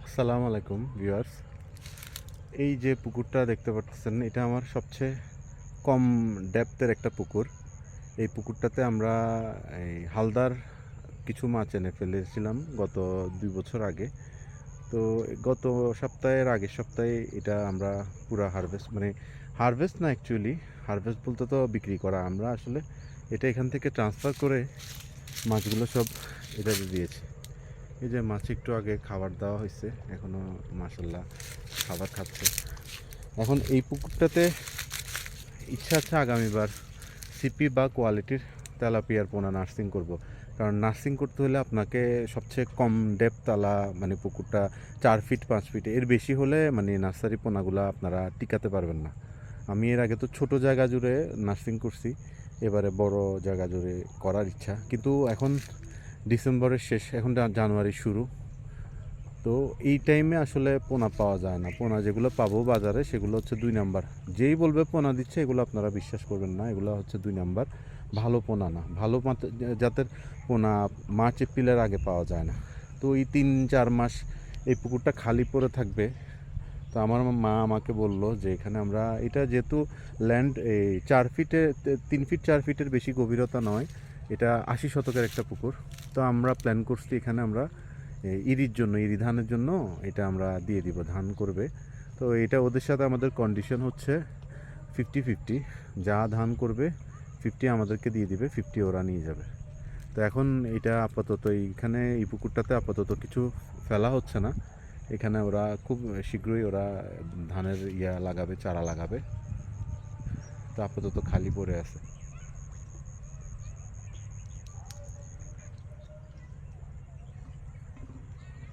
আসসালামু আলাইকুম ভিউয়ার্স। এই যে পুকুরটা দেখতে পাচ্ছেন, এটা আমার সবচেয়ে কম ডেপথের একটা পুকুর। এই পুকুরটাতে আমরা এই হালদার কিছু মাছ এনে ফেলেছিলাম গত 2 বছর আগে। তো গত সপ্তাহের আগের সপ্তাহে এটা আমরা পুরা হারভেস্ট, মানে হারভেস্ট না, অ্যাকচুয়ালি হারভেস্ট বলতে তো বিক্রি করা, আমরা আসলে এটা এখান থেকে ট্রান্সফার করে মাছগুলো সব এটাতে দিয়েছি। এই যে মাছ একটু আগে খাবার দেওয়া হয়েছে, এখনো মাশাল্লাহ খাবার খাচ্ছে। এখন এই পুকুরটাতে ইচ্ছা আছে আগামীবার সিপি বা কোয়ালিটির তেলাপিয়ার পোনা নার্সিং করব। কারণ নার্সিং করতে হলে আপনাকে সবচেয়ে কম ডেপথ তালা, মানে পুকুরটা 4 ফিট 5 ফিট, এর বেশি হলে মানে নার্সারি পোনাগুলা আপনারা টিকাতে পারবেন না। আমি এর আগে তো ছোট জায়গা জুড়ে নার্সিং করছি, এবারে বড় জায়গা জুড়ে করার ইচ্ছা। কিন্তু এখন ডিসেম্বরের শেষ, এখন জানুয়ারি শুরু, তো এই টাইমে আসলে পোনা পাওয়া যায় না। পোনা যেগুলো পাবো বাজারে সেগুলো হচ্ছে 2 নাম্বার। যেই বলবে পোনা দিচ্ছে এগুলো আপনারা বিশ্বাস করবেন না, এগুলো হচ্ছে 2 নাম্বার, ভালো পোনা না। ভালো জাতের পোনা মার্চ এপ্রিলের আগে পাওয়া যায় না। তো এই 3-4 মাস এই পুকুরটা খালি পড়ে থাকবে। তো আমার মা আমাকে বলল যে এখানে আমরা, এটা যেহেতু ল্যান্ড এই 4 ফিটে, 3 ফিট 4 ফিটের বেশি গভীরতা নয়, এটা 80 শতকের একটা পুকুর। তো আমরা প্ল্যান করছি এখানে আমরা ইরির জন্য, ইরি ধানের জন্য এটা আমরা দিয়ে দিব, ধান করবে। তো এটা ওদের সাথে আমাদের কন্ডিশন হচ্ছে 50-50, যা ধান করবে 50 আমাদেরকে দিয়ে দিবে, 50 ওরা নিয়ে যাবে। তো এখন এটা আপাতত এইখানে এই পুকুরটাতে আপাতত কিছু ফেলা হচ্ছে না। এখানে ওরা খুব শীঘ্রই ওরা ধানের লাগাবে, চারা লাগাবে। তো আপাতত খালি পড়ে আছে।